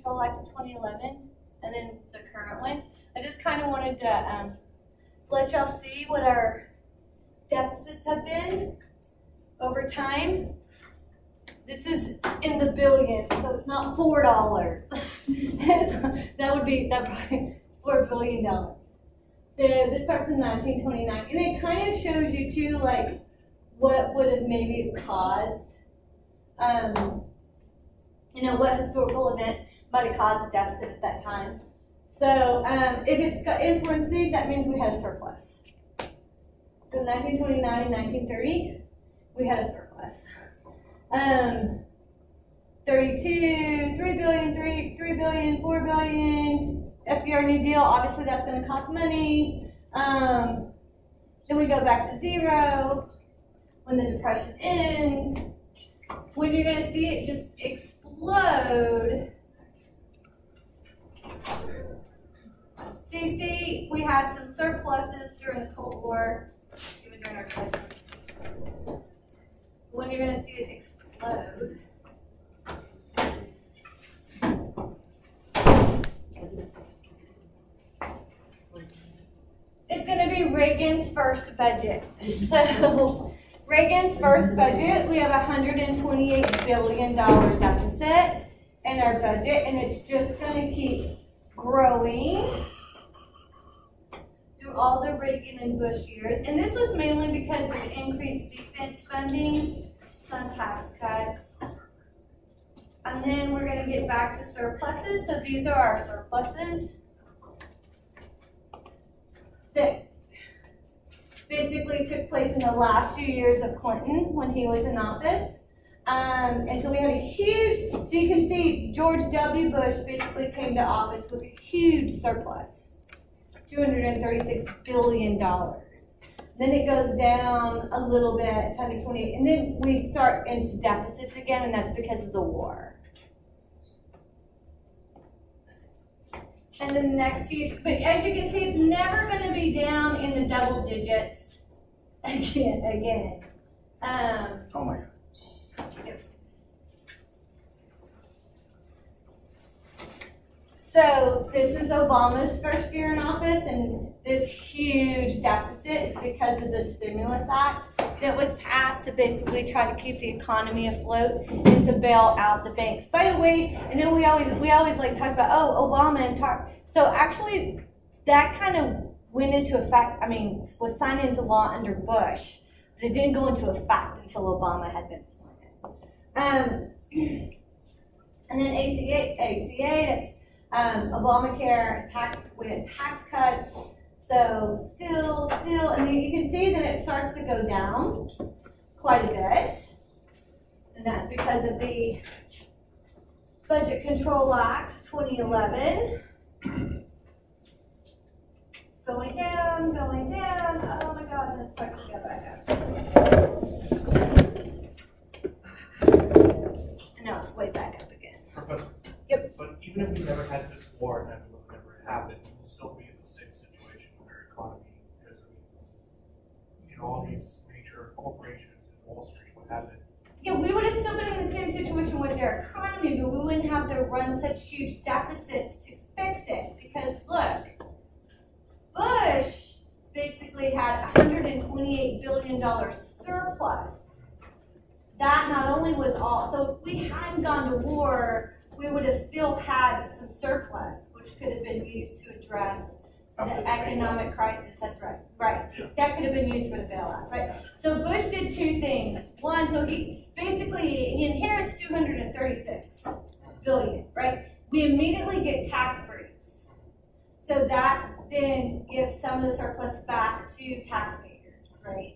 Control Act of 2011 and then the current one. I just kind of wanted to let y'all see what our deficits have been over time. This is in the billions, so it's not $4. that probably $4 billion. So this starts in 1929, and it kind of shows you too, like what would have maybe caused, what historical event might have caused a deficit at that time. So if it's got in parentheses, that means we had a surplus. So 1929 and 1930, we had a surplus. 32, 3 billion, 3 billion, 4 billion, FDR New Deal, obviously that's going to cost money. Then we go back to zero when the Depression ends. When you're going to see it just explode. So you see, we had some surpluses during the Cold War, even during our Depression. When you're going to see it explode. It's going to be Reagan's first budget. So Reagan's first budget, we have $128 billion deficit in our budget, and it's just going to keep growing through all the Reagan and Bush years. And this was mainly because of the increased defense funding, some tax cuts. And then we're going to get back to surpluses. So these are our surpluses that basically took place in the last few years of Clinton when he was in office. And so we had a huge, so you can see George W. Bush basically came to office with a huge surplus, $236 billion. Then it goes down a little bit, 128, and then we start into deficits again, and that's because of the war. And then the next few, but as you can see, it's never going to be down in the double digits again. Oh my God. So this is Obama's first year in office, and this huge deficit is because of the Stimulus Act that was passed to basically try to keep the economy afloat and to bail out the banks. By the way, I know we always like talk about Obama and talk. So actually, that kind of went into effect. I mean, was signed into law under Bush, but it didn't go into effect until Obama had been sworn in. And then ACA, that's Obamacare with tax cuts. So still, and you can see that it starts to go down quite a bit. And that's because of the Budget Control Act 2011. It's going down. Oh my God, and it starts to go back up. And now it's way back up again. Professor. Yep. But even if we never had this war and that would never happened, we would still be in the same situation with our economy. Because, all these major corporations and Wall Street, what have it. Yeah, we would have still been in the same situation with their economy, but we wouldn't have to run such huge deficits to fix it. Because look, Bush basically had $128 billion surplus. That not only was all, so if we hadn't gone to war, we would have still had some surplus, which could have been used to address the economic crisis. That's right. Right. That could have been used for the bailout, right? So Bush did two things. One, so he inherits $236 billion, right? We immediately get tax breaks. So that then gives some of the surplus back to taxpayers, right?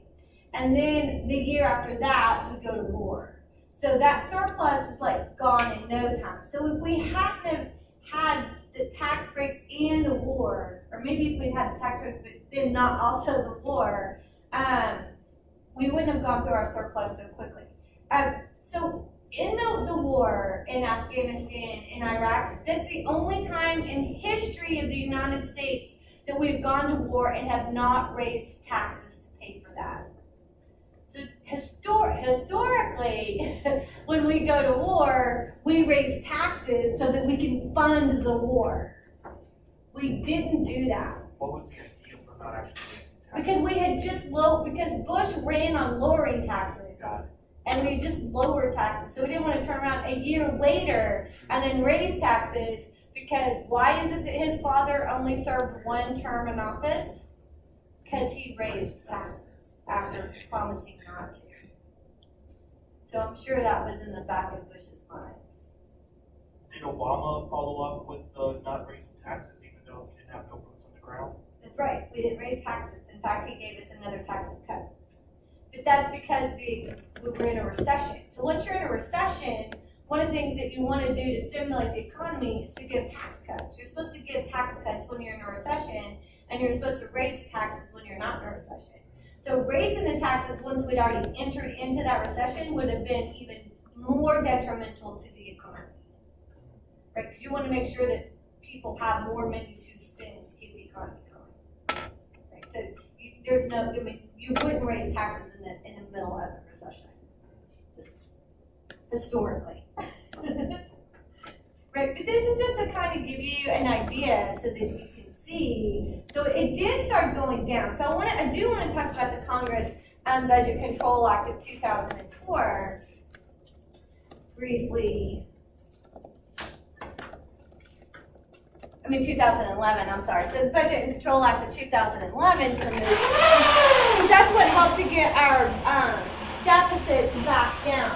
And then the year after that, we go to war. So that surplus is like gone in no time. So if we hadn't have had the tax breaks and the war, or maybe if we had the tax breaks but then not also the war, we wouldn't have gone through our surplus so quickly. So in the war in Afghanistan and Iraq, this is the only time in history of the United States that we've gone to war and have not raised taxes to pay for that. So historically, when we go to war, we raise taxes so that we can fund the war. We didn't do that. What was the idea for not actually raising taxes? Because we had just because Bush ran on lowering taxes. Got it. And we just lowered taxes. So we didn't want to turn around a year later and then raise taxes, because why is it that his father only served one term in office? Because he raised taxes after promising not to. So I'm sure that was in the back of Bush's mind. Did Obama follow up with not raising taxes even though he didn't have no boots on the ground? That's right, we didn't raise taxes. In fact, he gave us another tax cut. But that's because we were in a recession. So once you're in a recession, one of the things that you want to do to stimulate the economy is to give tax cuts. You're supposed to give tax cuts when you're in a recession, and you're supposed to raise taxes when you're not in a recession. So raising the taxes once we'd already entered into that recession would have been even more detrimental to the economy. Right? Because you want to make sure that people have more money to spend to keep the economy going. Right? So there's no, I mean, you wouldn't raise taxes in the middle of a recession, just historically. Right, but this is just to kind of give you an idea so that you can see. So it did start going down. So I do want to talk about the Congress Budget Control Act of 2004 briefly. 2011, I'm sorry. So the Budget Control Act of 2011 permitted, that's what helped to get our deficits back down.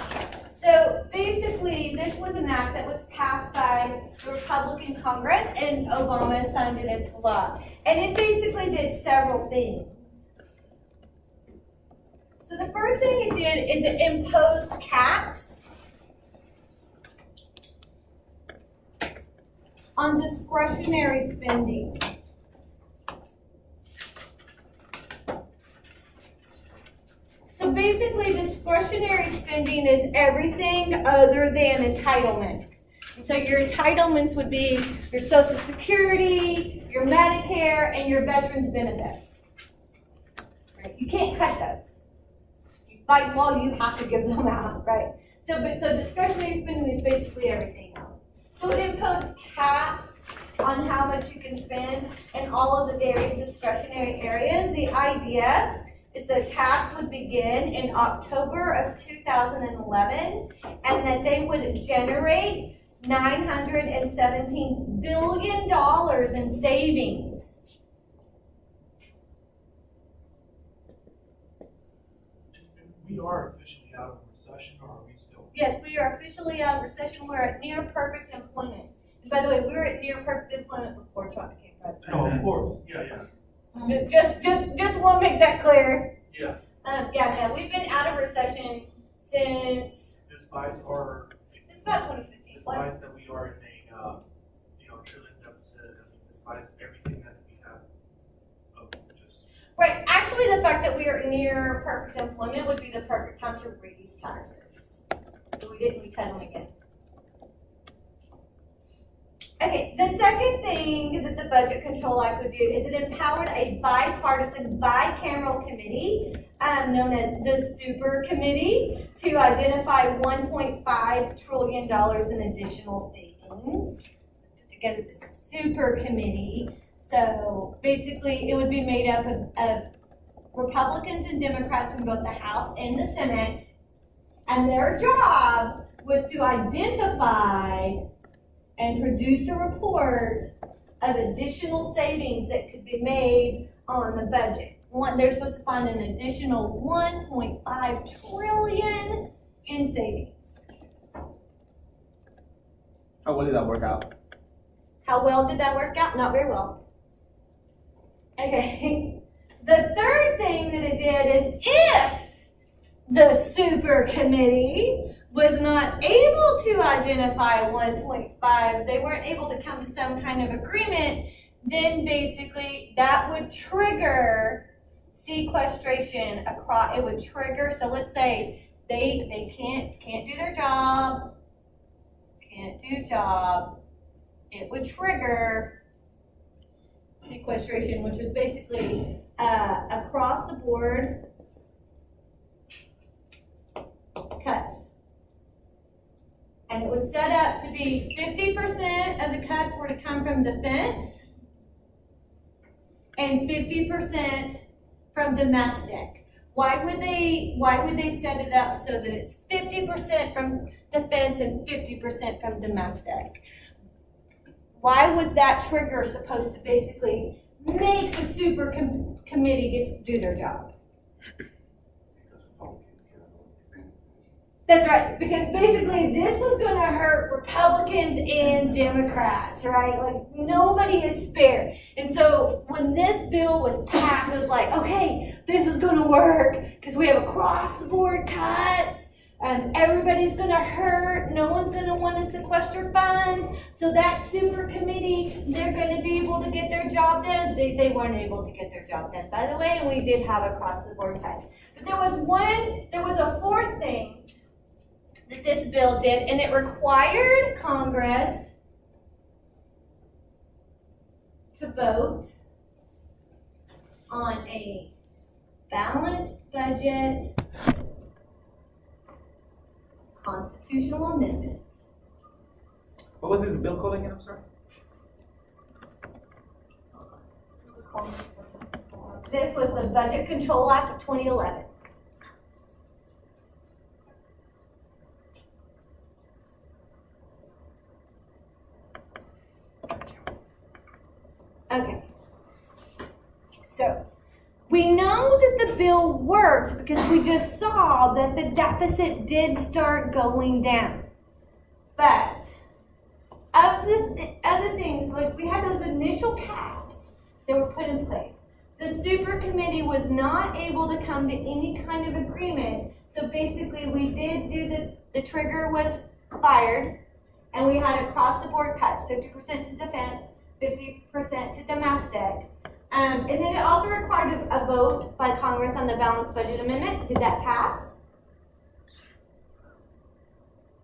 So basically, this was an act that was passed by the Republican Congress, and Obama signed it into law. And it basically did several things. So the first thing it did is it imposed caps on discretionary spending. So basically, discretionary spending is everything other than entitlements. And so your entitlements would be your Social Security, your Medicare, and your veterans benefits. Right? You can't cut those. By law, you have to give them out, right? So discretionary spending is basically everything else. So it imposed caps on how much you can spend in all of the various discretionary areas. The idea is that caps would begin in October of 2011, and that they would generate $917 billion in savings. We are officially out of recession, or are we still? Yes, we are officially out of recession. We're at near perfect employment. And by the way, we were at near perfect employment before Trump became president. No, of course, yeah. Just want to make that clear. Yeah. We've been out of recession since Despite about 2015. despite that we are in a trillion deficit, despite everything that we have just. Right. Actually, the fact that we are near perfect employment would be the perfect time to raise taxes. So we cut them again. Okay, the second thing that the Budget Control Act would do is it empowered a bipartisan, bicameral committee known as the Super Committee to identify $1.5 trillion in additional savings. So put together the Super Committee. So basically, it would be made up of Republicans and Democrats from both the House and the Senate, and their job was to identify and produce a report of additional savings that could be made on the budget. They're supposed to find an additional $1.5 trillion in savings. How well did that work out? How well did that work out? Not very well. Okay. The third thing that it did is if the Super Committee was not able to identify 1.5, they weren't able to come to some kind of agreement, then basically that would trigger sequestration across, it would trigger, so let's say they can't do their job, it would trigger sequestration, which was basically across the board was set up to be 50% of the cuts were to come from defense and 50% from domestic. Why would they set it up so that it's 50% from defense and 50% from domestic? Why was that trigger supposed to basically make the super committee get to do their job? That's right, because basically this was gonna hurt Republicans and Democrats, right? Like, nobody is spared. And so when this bill was passed, it was like, okay, this is gonna work, because we have across-the-board cuts, and everybody's gonna hurt, no one's gonna wanna sequester funds, so that super committee, they're gonna be able to get their job done. They weren't able to get their job done, by the way, and we did have across-the-board cuts. But there was a fourth thing that this bill did, and it required Congress to vote on a balanced budget constitutional amendment. What was this bill called again, I'm sorry? This was the Budget Control Act of 2011. Okay, so we know that the bill worked because we just saw that the deficit did start going down. But of the other things, like we had those initial caps that were put in place. The super committee was not able to come to any kind of agreement. So basically we did do the trigger was fired, and we had across the board cuts, 50% to defense, 50% to domestic. And then it also required a vote by Congress on the balanced budget amendment. Did that pass?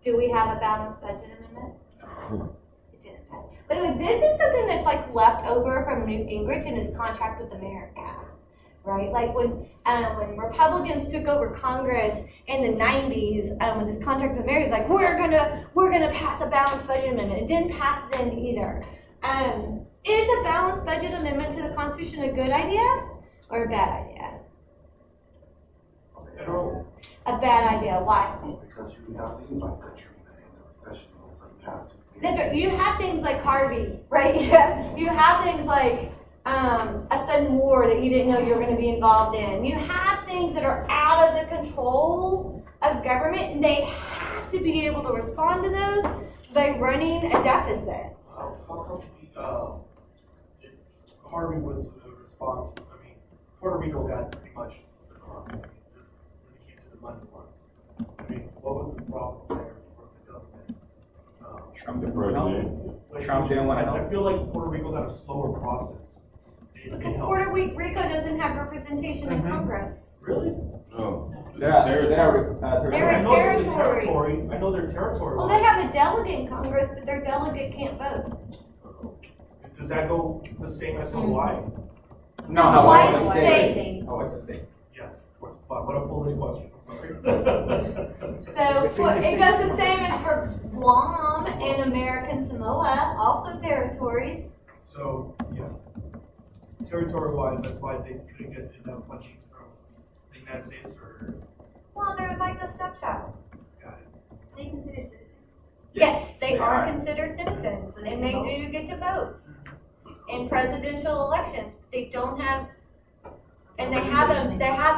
Do we have a balanced budget amendment? It didn't pass. But anyway, this is something that's like left over from Newt Gingrich and his contract with America, right? Like when Republicans took over Congress in the 90s, when this contract with America was like, we're gonna pass a balanced budget amendment. It didn't pass then either. Is a balanced budget amendment to the Constitution a good idea or a bad idea? A bad idea. Why? Because you have things like Katrina and the recession, so you have to. That's right. You have things like Harvey, right? You have things like a sudden war that you didn't know you were going to be involved in. You have things that are out of the control of government, and they have to be able to respond to those by running a deficit. How come if Harvey was a response? I mean, Puerto Rico got pretty much the crumbs when it came to the money ones. I mean, what was the problem there for the government? Trump didn't help. Trump didn't want to help. I feel like Puerto Rico got a slower process. Because Puerto Rico doesn't have representation in Congress. Really? No. They're a I know there's a territory. I know their territory. Well, they have a delegate in Congress, but their delegate can't vote. Does that go the same as Hawaii? No, Hawaii Hawaii's is a a state. state. Hawaii's a state. Yes, of course. But what a foolish question. I'm sorry. So it goes the same as for Guam and American Samoa, also territories. So, yeah. Territory-wise, that's why they couldn't get enough money from the United States or. Well, they're like the stepchild. Got it. Are they considered citizens? Yes, they are considered citizens, and they do get to vote in presidential elections. But they don't have, and they have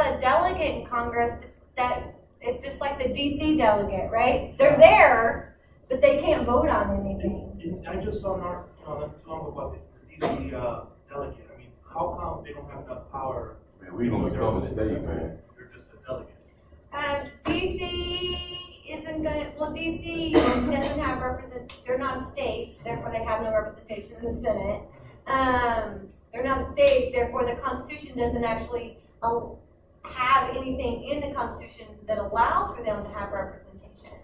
a delegate in Congress, but that it's just like the DC delegate, right? They're there, but they can't vote on anything. And I just saw not too long about the DC delegate. I mean, how come they don't have enough power? Man, we gonna become a state, man. They're just a delegate. DC isn't gonna, well, DC doesn't have they're not a state, therefore they have no representation in the Senate. They're not a state, therefore the Constitution doesn't actually have anything in the Constitution that allows for them to have representation.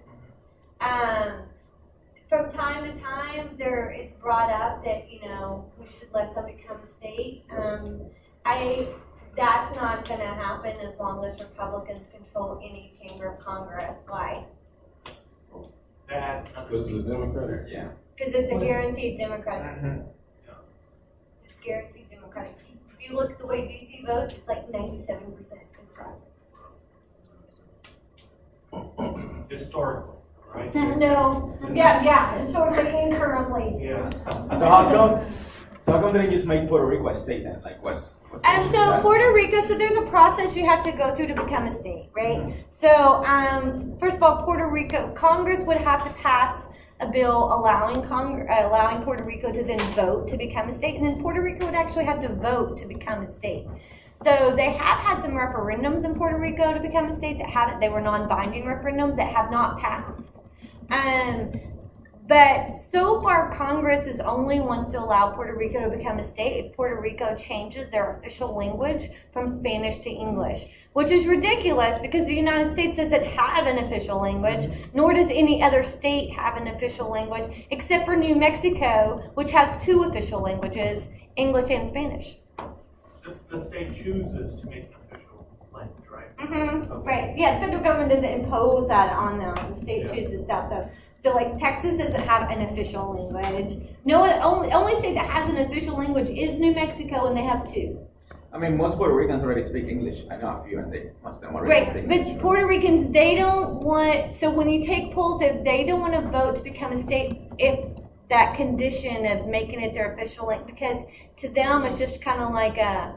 From time to time, it's brought up that, we should let them become a state. That's not gonna happen as long as Republicans control any chamber of Congress. Why? that adds another This is seat. a Democrat. Yeah. Cause it's a guaranteed Democratic seat. Mhm. It's guaranteed Democratic. If you look at the way DC votes, it's like 97% Democratic. Historically, right? No, yeah, historically and currently. Yeah. So how come they didn't just make Puerto Rico a state then? Like what's the And issue so with that? Puerto Rico, so there's a process you have to go through to become a state, right? So, first of all, Puerto Rico, Congress would have to pass a bill allowing Puerto Rico to then vote to become a state, and then Puerto Rico would actually have to vote to become a state. So they have had some referendums in Puerto Rico to become a state that haven't, they were non-binding referendums that have not passed. But so far, Congress is only wants to allow Puerto Rico to become a state if Puerto Rico changes their official language from Spanish to English, which is ridiculous because the United States doesn't have an official language, nor does any other state have an official language, except for New Mexico, which has 2 official languages, English and Spanish. Since the state chooses to make an official language, right? Mm-hmm. Right. Yeah, the federal government doesn't impose that on them. The state Yeah. chooses that. So like Texas doesn't have an official language. No, only state that has an official language is New Mexico, and they have 2. I mean, most Puerto Ricans already speak English. I know a few, and most of them already speak Right. English. But Puerto Ricans, they don't want. So when you take polls, they don't want to vote to become a state if that condition of making it their official language, because to them it's just kind of like a.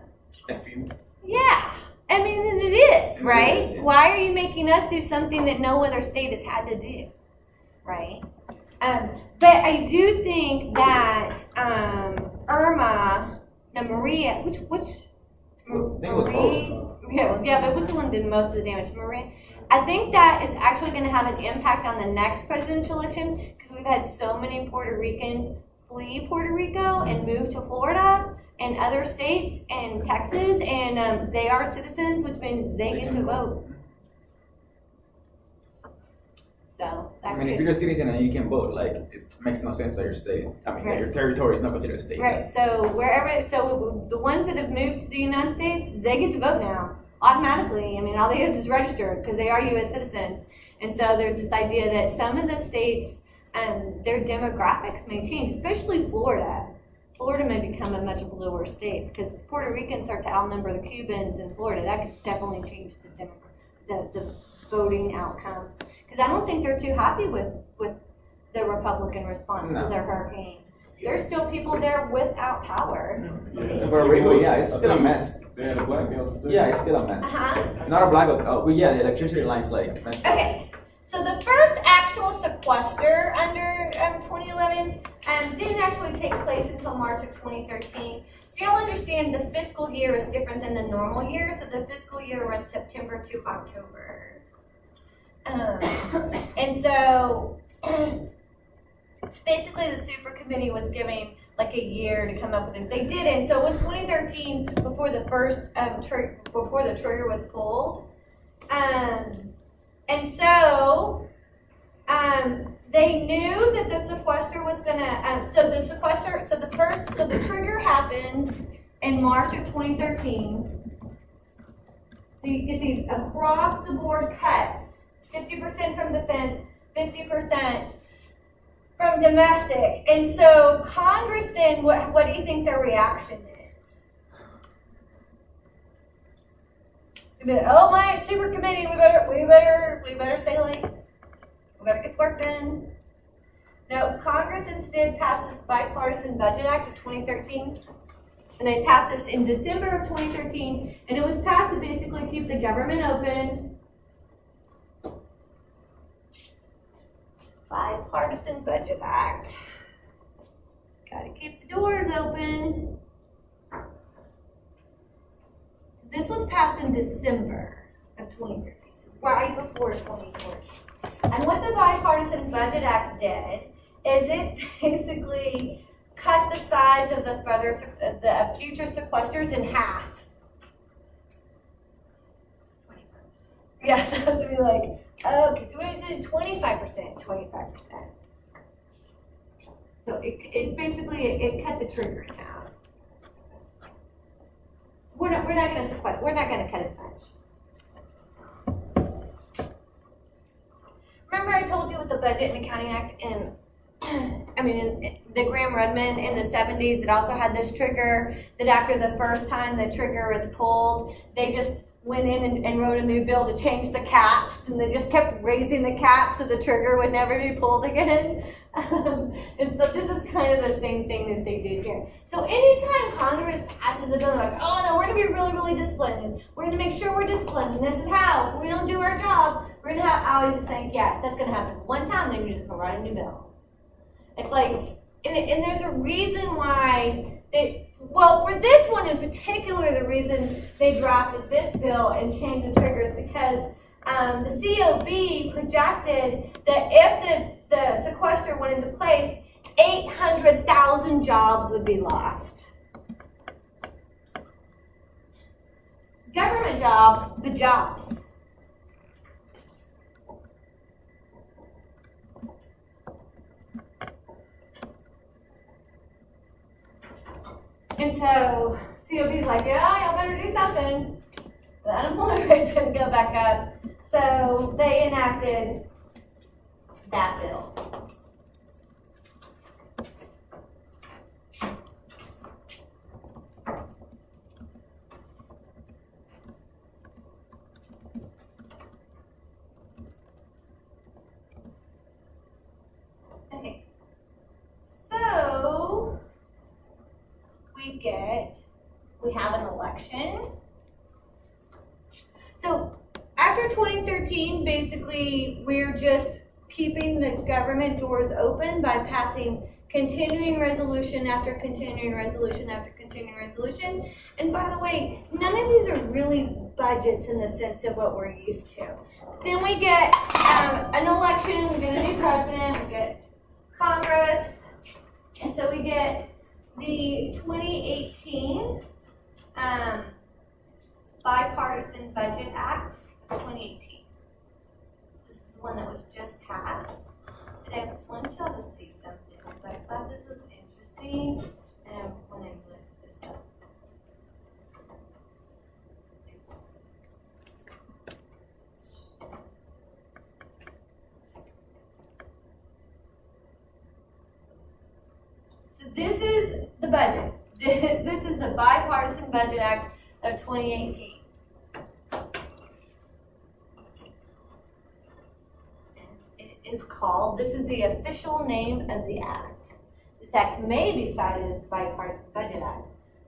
A few. Yeah, I mean, and it is, It right? is, yeah. Why are you making us do something that no other state has had to do, right? But I do think that Irma, no, Maria, which I think it was both. yeah, but which one did most of the damage? Maria. I think that is actually going to have an impact on the next presidential election because we've had so many Puerto Ricans flee Puerto Rico and move to Florida and other states and Texas, and they are citizens, which means they get to vote. So that I mean, if could- you're a citizen and you can vote, like it makes no sense that your state. I mean, that your territory is not considered a state. right. So so the ones that have moved to the United States, they get to vote now automatically. I mean, all they have to do is register because they are U.S. citizens. And so there's this idea that some of the states, their demographics may change, especially Florida. Florida may become a much bluer state because Puerto Ricans start to outnumber the Cubans in Florida. That could definitely change the voting outcomes. Because I don't think they're too happy with the Republican response No. to their hurricane. There's still people there without power. In Puerto Rico, yeah, it's still a mess. They had a blackout today. Yeah, it's still a mess. Uh-huh. Not a blackout. Oh, yeah, the electricity lines like. messed up. Okay, so the first actual sequester under 2011 didn't actually take place until March of 2013. So you'll understand the fiscal year is different than the normal year. So the fiscal year runs September to October. And so basically the super committee was giving like a year to come up with this. They didn't. So it was 2013 before the first before the trigger was pulled. And so they knew that the sequester was gonna. So the trigger happened in March of 2013. So you get these across the board cuts. 50% from defense, 50% from domestic. And so Congress then, what do you think their reaction is? Oh my super committee, we better stay late. We better get the work done. No, Congress instead passed this Bipartisan Budget Act of 2013. And they passed this in December of 2013. And it was passed to basically keep the government open. Bipartisan Budget Act. Gotta keep the doors open. So this was passed in December of 2013, so right before 2020. And what the Bipartisan Budget Act did is it basically cut the size of the future sequesters in half. 20%. Yes, I was to be like, okay, so we did 25%. So it basically it cut the trigger in half. We're not gonna sequester. We're not gonna cut as much. Remember remember I told you with the Budget and Accounting Act in the Graham-Rudman in the 70s, it also had this trigger that after the first time the trigger was pulled, they just went in and wrote a new bill to change the caps, and they just kept raising the caps so the trigger would never be pulled again. And so this is kind of the same thing that they did here. So anytime Congress passes a bill, they're like, oh no, we're gonna be really, really disciplined, and we're gonna make sure we're disciplined, and this is how. If we don't do our job, we're gonna have, I was just saying, yeah, that's gonna happen. One time, then you're just gonna write a new bill. It's like, and there's a reason why well, for this one in particular, the reason they drafted this bill and changed the triggers because the COB projected that if the sequester went into place, 800,000 jobs would be lost. Government jobs, the jobs. And so COB's like, yeah, y'all better do something. The unemployment rate's gonna go back up. So they enacted that bill. Okay. So we have an election. So after 2013, basically, we're just keeping the government doors open by passing continuing resolution after continuing resolution after continuing resolution. And by the way, none of these are really budgets in the sense of what we're used to. Then we get an election, we get a new president, we get Congress, and so we get the 2018 Bipartisan Budget Act of 2018. This is one that was just passed. And I want y'all to see something because I thought this was interesting when I looked this up. Oops. So this is the budget. This is the Bipartisan Budget Act of 2018. It is called, this is the official name of the act. This act may be cited as the Bipartisan Budget Act,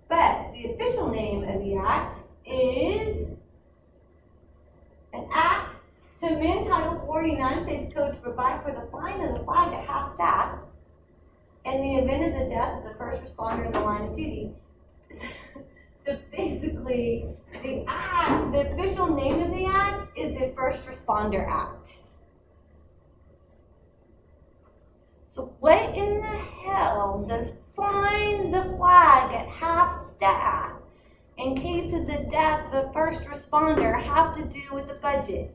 but the official name of the act is an act to amend Title 4 United States Code to provide for the flying of the flag at half-staff in the event of the death of the first responder in the line of duty. So basically, the act, the official name of the act is the First Responder Act. So what in the hell does flying the flag at half-staff in case of the death of a first responder have to do with the budget?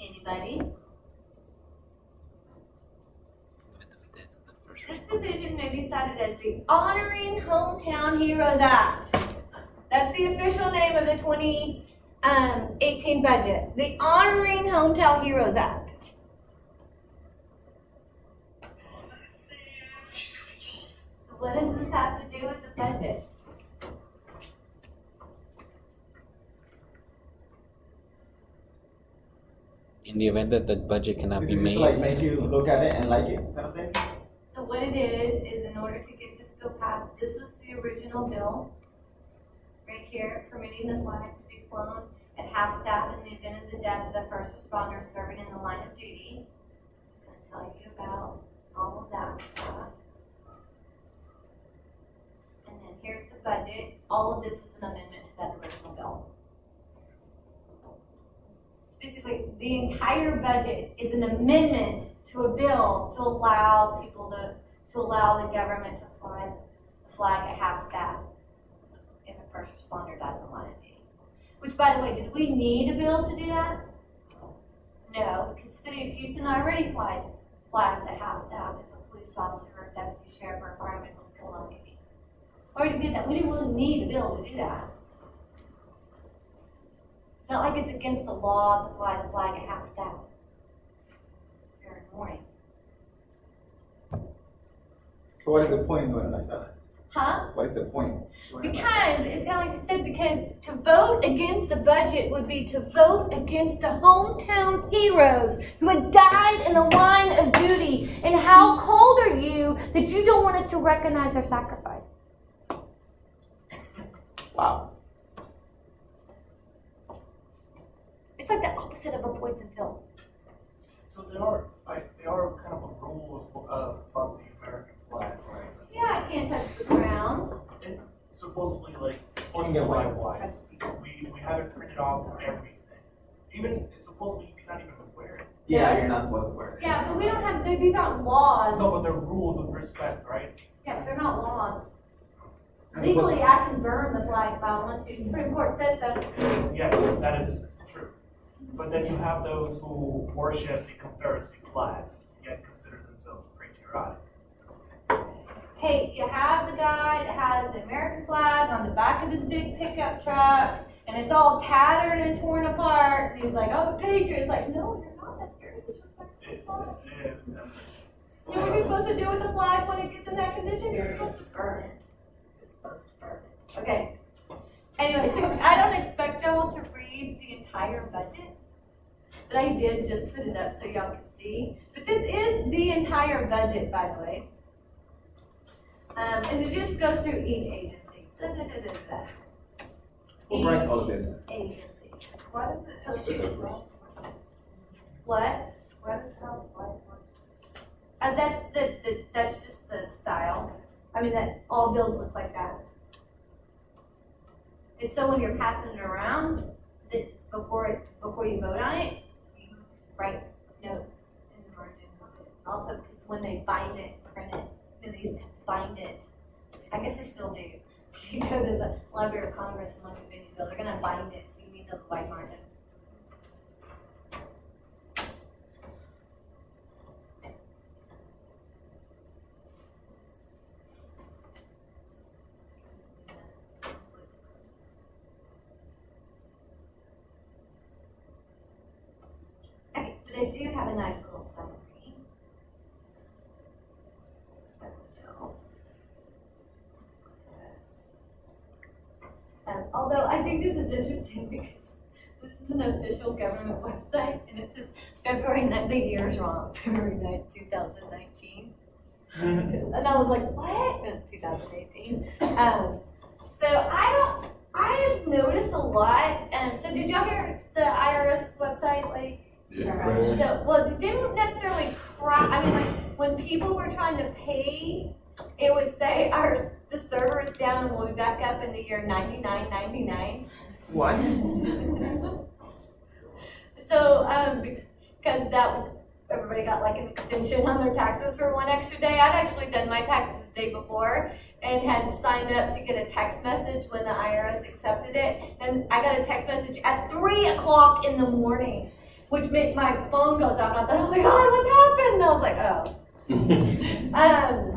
Anybody? This division may be cited as the Honoring Hometown Heroes Act. That's the official name of the 2018 budget. The Honoring Hometown Heroes Act. So what does this have to do with the budget? In the event that the budget cannot Is be it just made, like make you look at it and like it, kind of thing? So what it is in order to get this bill passed, this was the original bill, right here, permitting the flag to be flown at half-staff in the event of the death of the first responder serving in the line of duty. It's going to tell you about all of that stuff. And then here's the budget. All of this is an amendment to that original bill. Basically, the entire budget is an amendment to a bill to allow people to allow the government to fly the flag at half-staff if a first responder dies in line of duty. Which, by the way, did we need a bill to do that? No, because the city of Houston already flies flags at half-staff if a police officer or deputy sheriff or fireman was killed on duty. Already did that. We didn't really need a bill to do that. It's not like it's against the law to fly the flag at half staff during the morning. So what is the point of doing it like that? Huh? What is the point? Because, it's kind of like I said, because to vote against the budget would be to vote against the hometown heroes who had died in the line of duty. And how cold are you that you don't want us to recognize their sacrifice? Wow. It's like the opposite of a poison pill. So they are kind of a rule about the American flag, right? Yeah, I can't touch the ground. And supposedly, like, You can get away. wise, we have it printed off for everything. Even, supposedly, you cannot even wear it. Yeah, you're not supposed to wear it. Yeah, but we don't have, these aren't laws. No, but they're rules of respect, right? Yeah, they're not laws. You're Legally, I can burn the flag if I want to. Supreme Court says so. Yes, that is true. But then you have those who worship the Confederacy flag, yet consider themselves patriotic. Hey, you have the guy that has the American flag on the back of his big pickup truck, and it's all tattered and torn apart. And he's like, "Oh, patriot!" It's like, no, you're not. That's very disrespectful. You know what you're supposed to do with the flag when it gets in that condition? You're supposed to burn it. You're supposed to burn it. Okay. Anyway, so I don't expect y'all to read the entire budget, but I did just put it up so y'all can see. But this is the entire budget, by the way. And it just goes through each agency. Who writes all of this? Agency. Why does it have to be wrong? What? Why does it have white? That's just the style. I mean, that all bills look like that. It's so when you're passing it around, that before you vote on it, you write notes in the margin of it. Also, because when they bind it, print it, they used to bind it. I guess they still do. So you go to the Library of Congress and look at the bill, they're gonna bind it, so you need those white margins. Okay, but I do have a nice little summary. Although I think this is interesting because this is an official government website and it says February 9th, the year's wrong, February 9th, 2019. And I was like, what? It's 2018. So I have noticed a lot. So did y'all hear the IRS website? Like, Yeah. so, well, it didn't necessarily crash. I mean, like, when people were trying to pay, it would say the server is down and we'll be back up in the year 9999. What? So, because everybody got like an extension on their taxes for one extra day. I'd actually done my taxes the day before and had signed up to get a text message when the IRS accepted it. And I got a text message at 3 o'clock in the morning, which made my phone goes off. And I thought, oh my God, what's happened? And I was like, oh.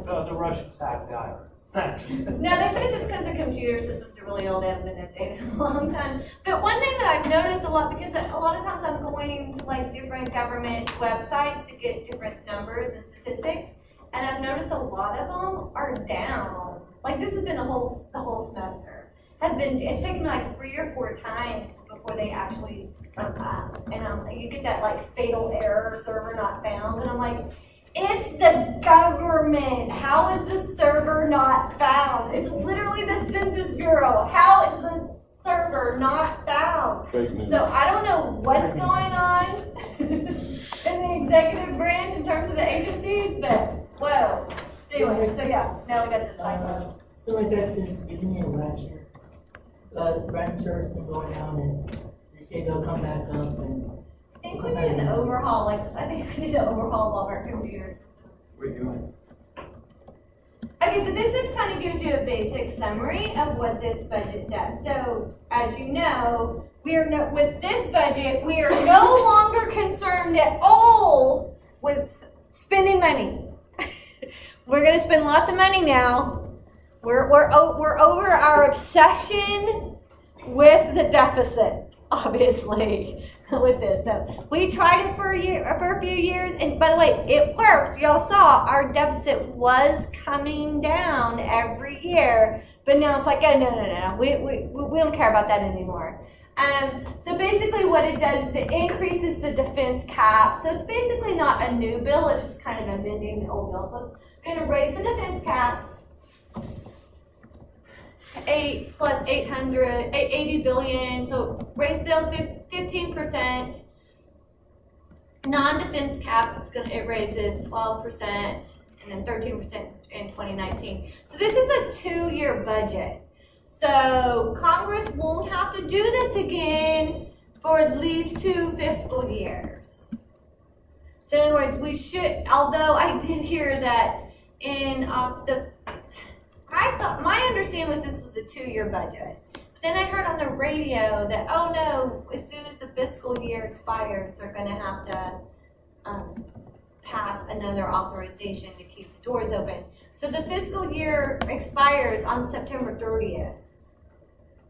So the Russians hacked the IRS. No, they say it's just because the computer systems are really old. They haven't been updated in a long time. But one thing that I've noticed a lot, because a lot of times I'm going to like different government websites to get different numbers and statistics, and I've noticed a lot of them are down. Like this has been the whole semester. It's taken me like 3 or 4 times before they actually come up. And you get that like fatal error, server not found, and I'm like, it's the government. How is the server not found? It's literally the Census Bureau. How is the server not found? Fake news. So I don't know what's going on in the executive branch in terms of the agencies, but whoa. Anyway, so yeah, now we got this cycle. It's been like that since the beginning of last year. The branch server's been going down and they say they'll come back up and. I think we need an overhaul. Like I think we need to overhaul all of our computers. What are you doing? Okay, so this just kind of gives you a basic summary of what this budget does. So, as you know, with this budget, we are no longer concerned at all with spending money. We're going to spend lots of money now We're over our obsession with the deficit, obviously, with this. So we tried it for a few years, and by the way, it worked. Y'all saw our deficit was coming down every year, but now it's like, oh, no. We don't care about that anymore. So basically what it does is it increases the defense cap. So it's basically not a new bill, it's just kind of amending the old bill. So it's going to raise the defense caps to 8 plus 80 billion, so raise them 15%. Non-defense caps, it raises 12% and then 13% in 2019. So this is a 2-year budget. So Congress won't have to do this again for at least 2 fiscal years. So in other words, we should, although I did hear that in I thought, my understanding was this was a 2-year budget. Then I heard on the radio that, oh no, as soon as the fiscal year expires, they're gonna have to pass another authorization to keep the doors open. So the fiscal year expires on September 30th.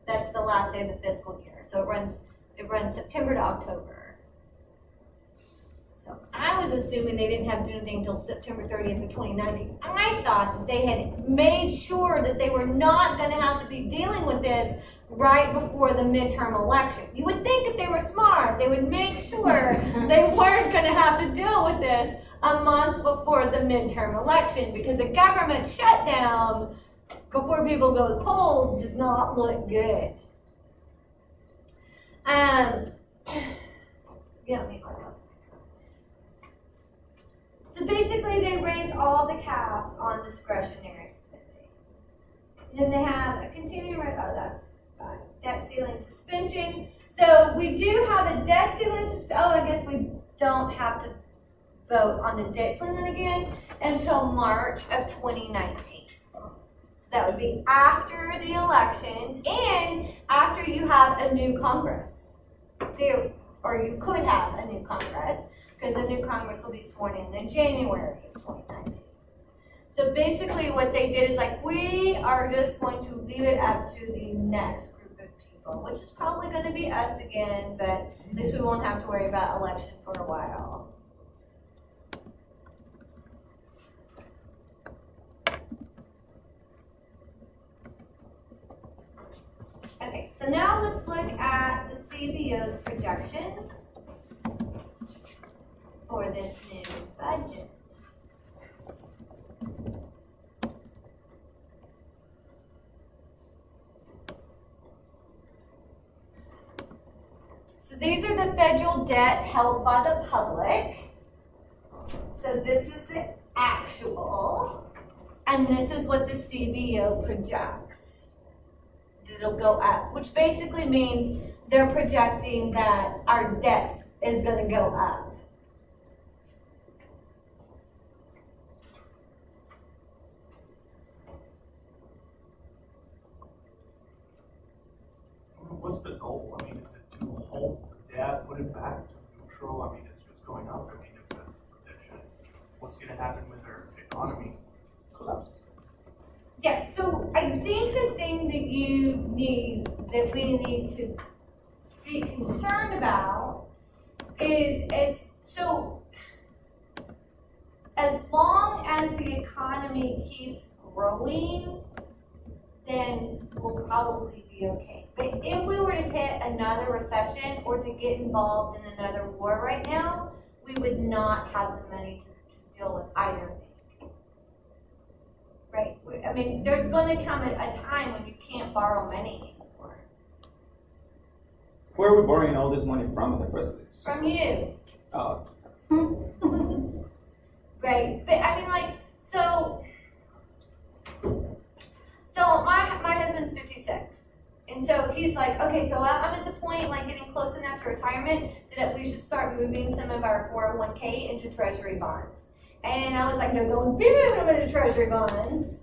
That's the last day of the fiscal year. So it runs September to October. So I was assuming they didn't have to do anything until September 30th of 2019. I thought that they had made sure that they were not going to have to be dealing with this right before the midterm election. You would think if they were smart, they would make sure they weren't going to have to deal with this a month before the midterm election, because a government shutdown before people go to the polls does not look good. So basically they raise all the caps on discretionary spending. Then they have a continuing rate, debt ceiling suspension. So we do have a debt ceiling suspension. Oh, I guess we don't have to vote on the debt ceiling again until March of 2019. So that would be after the elections and after you have a new Congress. Or you could have a new Congress, because the new Congress will be sworn in January of 2019. So basically what they did is like, we are just going to leave it up to the next group of people, which is probably going to be us again, but at least we won't have to worry about election for a while. Okay, so now let's look at the CBO's projections for this new budget. So these are the federal debt held by the public. So this is the actual, and this is what the CBO projects. It'll go up, which basically means they're projecting that our debt is going to go up. What's the goal? I mean, is it to hold the debt, put it back to neutral? I mean, it's just going up. I mean, if that's the prediction, what's going to happen with our economy? Collapse. Yes, so I think the thing that we need to be concerned about is as long as the economy keeps growing, then we'll probably be okay. But if we were to hit another recession or to get involved in another war right now, we would not have the money to deal with either thing. Right? I mean, there's going to come a time when you can't borrow money anymore. Where are we borrowing all this money from in the first place? From you. Oh, Right? But I mean, like, so my husband's 56. And so he's like, okay, so I'm at the point, like, getting close enough to retirement that we should start moving some of our 401k into treasury bonds. And I was like, no, don't be moving them into treasury bonds.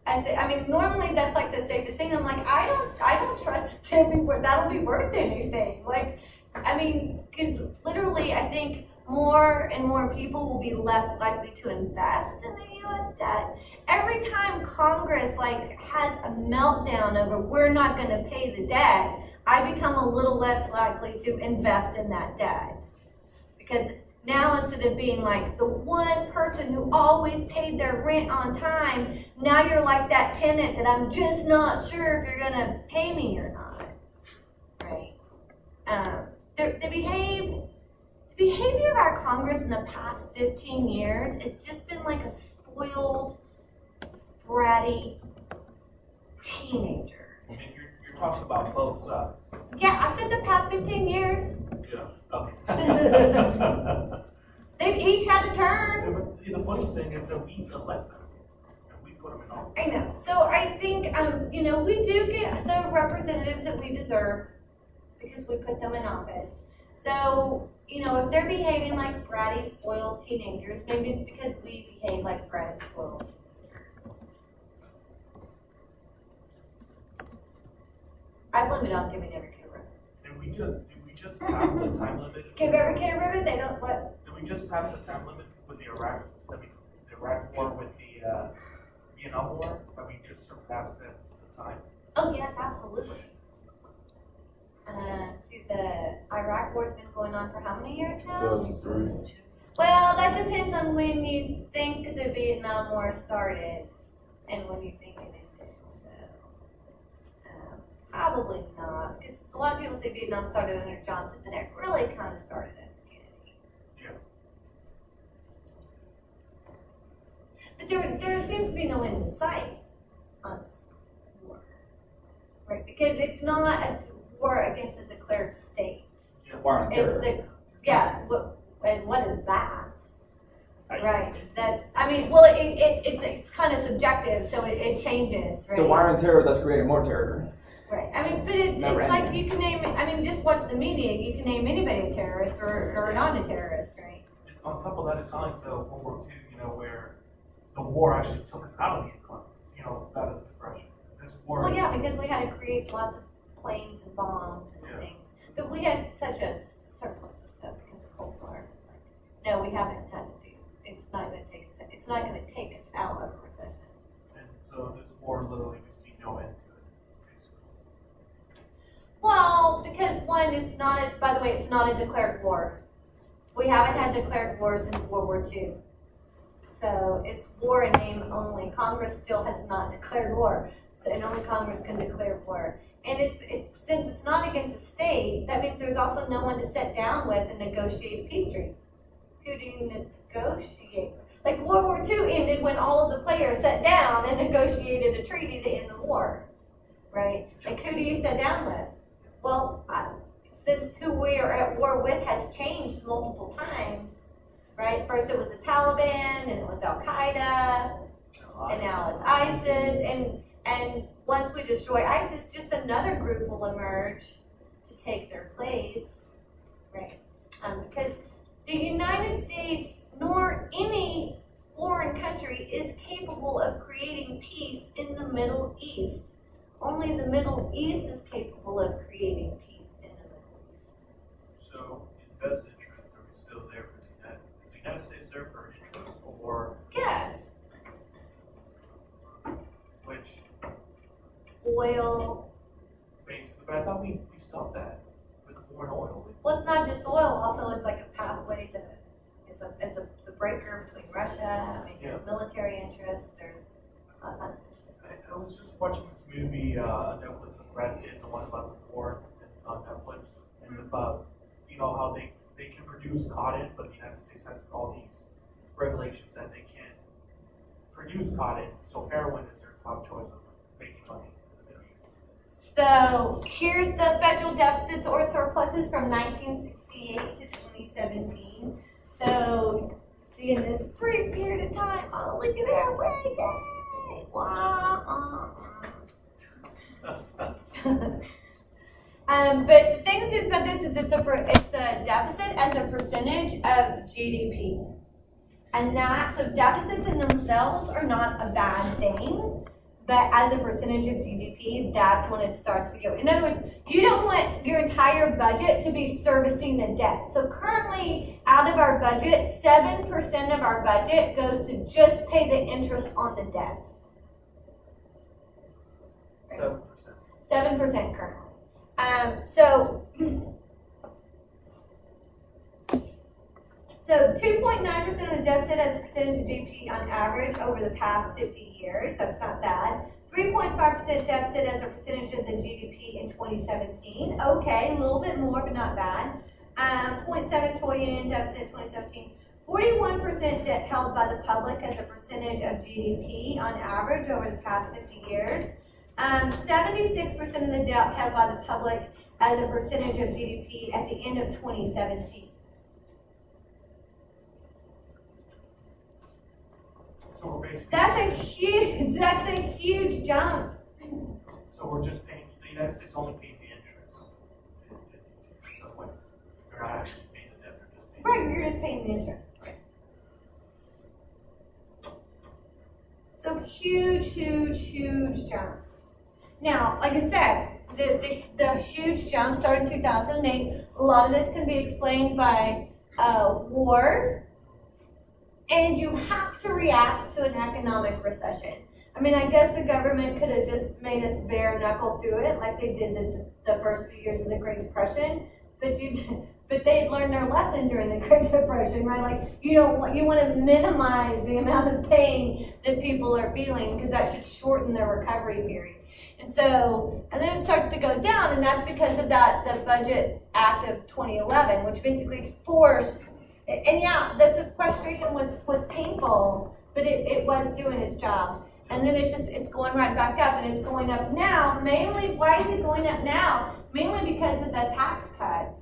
I said, I mean, normally that's like the safest thing. I'm like, I don't trust that'll be worth anything. Like, I mean, because literally, I think more and more people will be less likely to invest in the US debt. Every time Congress has a meltdown over we're not gonna pay the debt, I become a little less likely to invest in that debt. Because now instead of being like the one person who always paid their rent on time, now you're like that tenant that I'm just not sure if you're gonna pay me or not, right? The behavior of our Congress in the past 15 years has just been like a spoiled, bratty teenager. And you're talking about both sides. Yeah, I said the past 15 years. Yeah. Okay. They've each had a turn. The funny thing is that we elect them, and we put them in office. I know. So I think, we do get the representatives that we deserve because we put them in office. So, if they're behaving like bratty, spoiled teenagers, maybe it's because we behave like bratty, spoiled teenagers. I blame it on giving every kid a ribbon. Did we just pass the time limit? Give every kid a ribbon, they don't, what? Did we just pass the time limit with the Iraq war with the Vietnam War? Have we just surpassed the time? Oh, yes, absolutely. See, the Iraq war's been going on for how many years now? 2003. Well, that depends on when you think the Vietnam War started and when you think it ended, so. Probably not, because a lot of people say Vietnam started under Johnson, but it really kind of started under Kennedy. Yeah. But there seems to be no end in sight on this war, right? Because it's not a war against a declared state. War on It's terror. what is that? I- Right, it's kind of subjective, so it changes, right? The war on terror that's creating more terror. Right, but it's Never like ending. you can name, just watch the media, you can name anybody a terrorist or not a terrorist, right? On top of that, it's not like the World War II, where the war actually took us out of the economy, out of the depression. This war. Well, yeah, because we had to create lots of planes and bombs and Yeah. things, but we had such a surplus of stuff because of Cold War. No, we haven't had to do, it's not gonna take us out of a recession. And so this war, literally, we see no end to it, basically. Well, because one, by the way, it's not a declared war. We haven't had declared war since World War II. So it's war in name only. Congress still has not declared war, and only Congress can declare war. And since it's not against a state, that means there's also no one to sit down with and negotiate a peace treaty. Who do you negotiate? Like World War II ended when all of the players sat down and negotiated a treaty to end the war, right? Like who do you sit down with? Well, since who we are at war with has changed multiple times, right? First it was the Taliban, and it was Al Qaeda, and now it's ISIS, and once we destroy ISIS, just another group will emerge to take their place, right? Because the United States nor any foreign country is capable of creating peace in the Middle East. Only the Middle East is capable of creating peace in the Middle East. So, in best interest, are we still there for is the United States there for interest, or Yes, which, oil. basically, but I thought we stopped that with foreign oil. Well, it's not just oil. Also, it's like a pathway to. It's the breaker between Russia. There's military interest. There's all kinds of shit. I was just watching this movie on Netflix with Brad Pitt, the one about the war on Netflix, and about how they can produce cotton, but the United States has all these regulations that they can't produce cotton, so heroin is their top choice of making money in the Middle East. So here's the federal deficits or surpluses from 1968 to 2017. So see in this brief period of time, oh look at that way, yay! Wow. But the thing is about this is it's the deficit as a percentage of GDP. And so deficits in themselves are not a bad thing, but as a percentage of GDP, that's when it starts to go. In other words, you don't want your entire budget to be servicing the debt. So currently, out of our budget, 7% of our budget goes to just pay the interest on the debt. 7%. 7% currently. So 2.9% of the deficit as a percentage of GDP on average over the past 50 years. That's not bad. 3.5% deficit as a percentage of the GDP in 2017. Okay, a little bit more, but not bad. 0.7 trillion deficit in 2017. 41% debt held by the public as a percentage of GDP on average over the past 50 years. 76% of the debt held by the public as a percentage of GDP at the end of 2017. So we're basically. That's a huge jump. So we're just paying, the United States only paying the interest in some ways. They're not actually paying the debt, they're just paying. Right, you're just paying the interest. So huge jump. Now, like I said, the huge jump started in 2008. A lot of this can be explained by war, and you have to react to an economic recession. I mean, I guess the government could have just made us bare knuckle through it like they did the first few years of the Great Depression, but they learned their lesson during the Great Depression, right? Like you want to minimize the amount of pain that people are feeling because that should shorten their recovery period. And then it starts to go down, and that's because of the Budget Act of 2011, which basically forced. And yeah, the sequestration was painful, but it was doing its job. And then it's going right back up, and it's going up now. Mainly, why is it going up now? Mainly because of the tax cuts.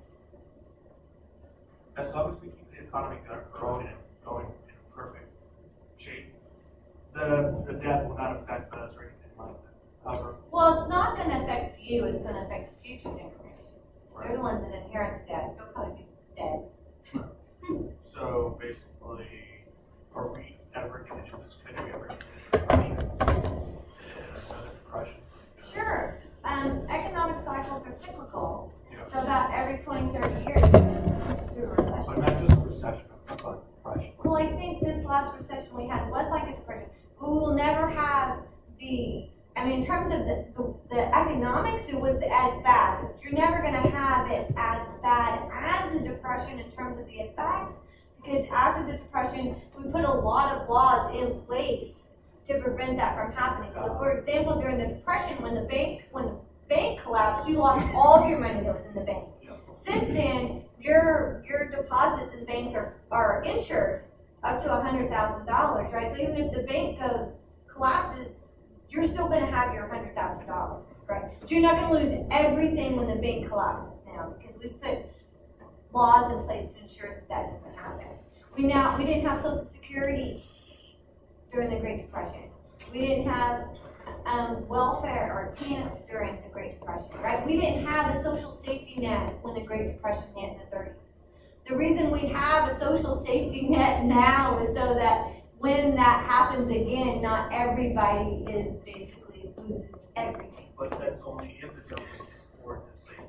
As long as we keep the economy growing and going in perfect shape, the debt will not affect us or anything like that. However, Well, it's not going to affect you. It's going to affect future generations. They're the ones that inherit the debt. They'll probably be dead. so basically, are we ever going to, this country ever going to depression? Another depression? Sure. Economic cycles are cyclical. Yeah. So about every 20, 30 years, through a recession. But not just a recession, I'm talking about depression. Well, I think this last recession we had was like a depression. We will never have in terms of the economics, it was as bad. You're never going to have it as bad as the depression in terms of the effects, because after the depression, we put a lot of laws in place to prevent that from happening. So, for example, during the depression, when the bank collapsed, you lost all of your money that was in the bank. Since then, your deposits in banks are insured up to $100,000, right? So even if the bank collapses, you're still going to have your $100,000, right? So you're not going to lose everything when the bank collapses now, because we've put laws in place to ensure that doesn't happen. We didn't have Social Security during the Great Depression. We didn't have welfare or TANF during the Great Depression, right? We didn't have a social safety net when the Great Depression hit in the 30s. The reason we have a social safety net now is so that when that happens again, not everybody is basically loses everything. But that's only if the government can afford the safety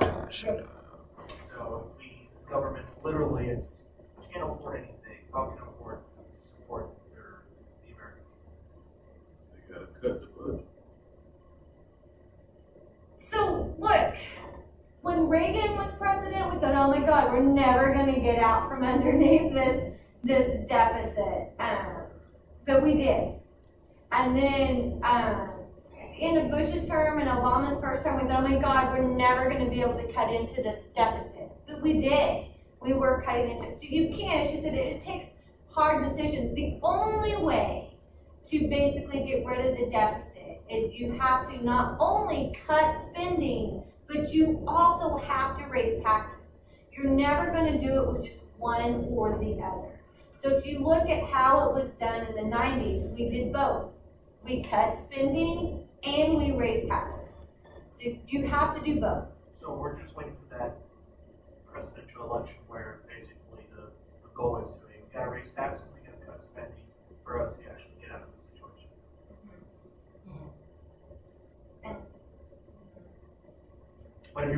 net. So if the government literally can't afford anything, how can it afford to support the American people? They gotta cut the budget. So look, when Reagan was president, we thought, oh my God, we're never going to get out from underneath this deficit, but we did. And then in Bush's term and Obama's first term, we thought, oh my God, we're never going to be able to cut into this deficit, but we did. We were cutting into it. So you can't, it's just that it takes hard decisions. The only way to basically get rid of the deficit is you have to not only cut spending, but you also have to raise taxes. You're never going to do it with just one or the other. So if you look at how it was done in the 90s, we did both. We cut spending and we raised taxes. So you have to do both. So we're just waiting for that presidential election where basically the goal is to, we gotta raise taxes, we gotta cut spending for us to actually get out of the situation.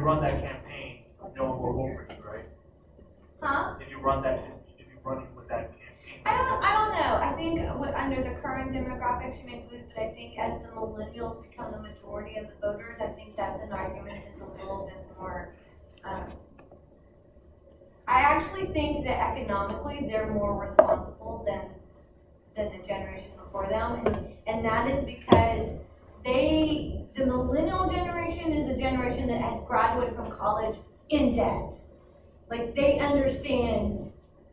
run that campaign, no one will vote for you, right? Huh? If you run with that campaign. I don't know. I think under the current demographics, you may lose, but I think as the millennials become the majority of the voters, I think that's an argument that's a little bit more, I actually think that economically, they're more responsible than the generation before them, and that is because the millennial generation is a generation that has graduated from college in debt. Like, they understand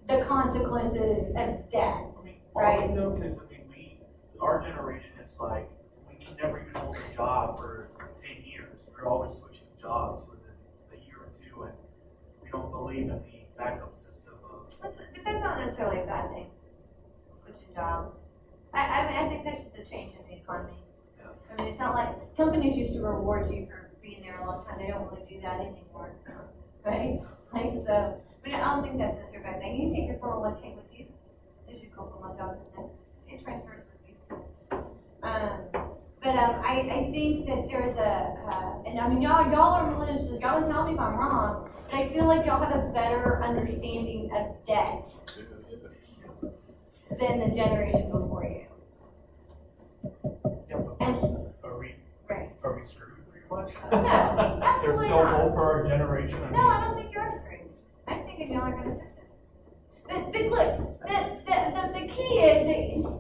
the consequences of debt. I mean, Right. No, because I mean, our generation, it's like, we can never even hold a job for 10 years. We're always switching jobs within a year or two, and we don't believe in the backup system of. But that's not necessarily a bad thing, switching jobs. I think that's just a change in the economy. Yeah. I mean, it's not like, companies used to reward you for being there a long time, they don't really do that anymore, right? Like, so, I mean, I don't think that's necessarily a bad thing. You can take your 401k with you, as you go from one job to the next, it transfers with you. I think that there's and I mean, y'all are religious, so y'all tell me if I'm wrong, but I feel like y'all have a better understanding of debt than the generation before you. Yeah, but And- are Right. we screwed pretty much? No, There's absolutely still not. hope for our generation. I No, mean, I don't think you're screwed. I'm thinking y'all are gonna fix it. But look, the key is that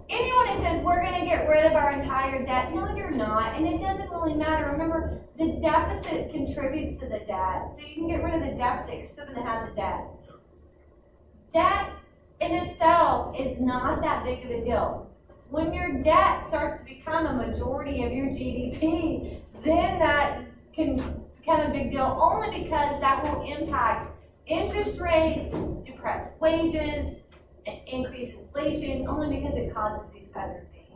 anyone that says we're gonna get rid of our entire debt, no, you're not, and it doesn't really matter. Remember, the deficit contributes to the debt, so you can get rid of the deficit, you're still gonna have the debt. Debt in itself is not that big of a deal. When your debt starts to become a majority of your GDP, then that can become a big deal, only because that will impact interest rates, depress wages, increase inflation, only because it causes these other things.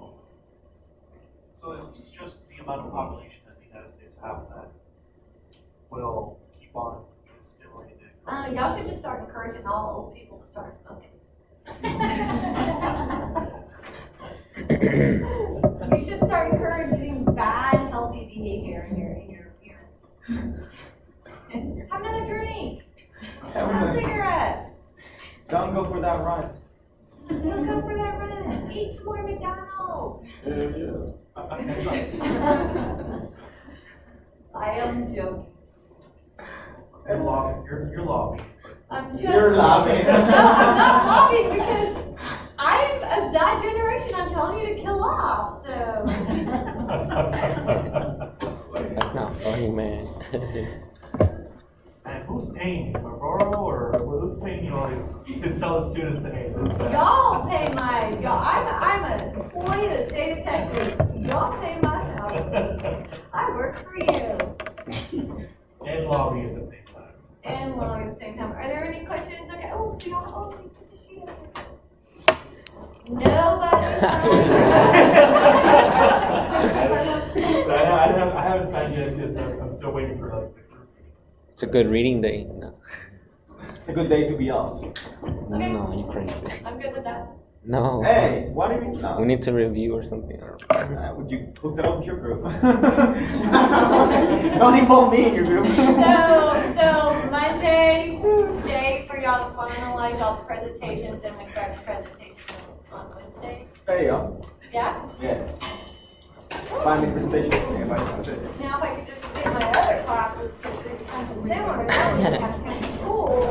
So it's just the amount of population that the United States have that will keep on instilling it. I don't know, y'all should just start encouraging all old people to start smoking. You should start encouraging bad, healthy behavior in your appearance. Have another drink. Have a cigarette. Don't go for that run. Don't go for that run. Eat some more McDonald's. I am joking. You're lobbying. I'm joking. You're lobbying. No, I'm not lobbying because I'm of that generation. I'm telling you to kill off. So. That's not funny, man. And who's paying you, Aurora, or who's paying you all these to tell the students, hey, this, Y'all pay I'm an employee of the state of Texas. Y'all pay my salary. I work for you. and lobby at the same time. And long at the same time. Are there any questions? Okay. Oh, so y'all only put the sheet up. Nobody. I haven't signed yet because I'm still waiting for like the group. It's a good reading day. No, It's a good day to be off. Okay. no, you crazy. I'm good with that. No. Hey, what do you mean? No. We need to review or something. Would you hook that up with your group? Don't involve me in your group. So Monday, day for y'all to finalize y'all's presentations, and we start the presentations on Wednesday. There you go. Yeah? Yeah. Find the presentation. Everybody wants it. Now if I could just get my other classes to do something similar, I would have to come to school.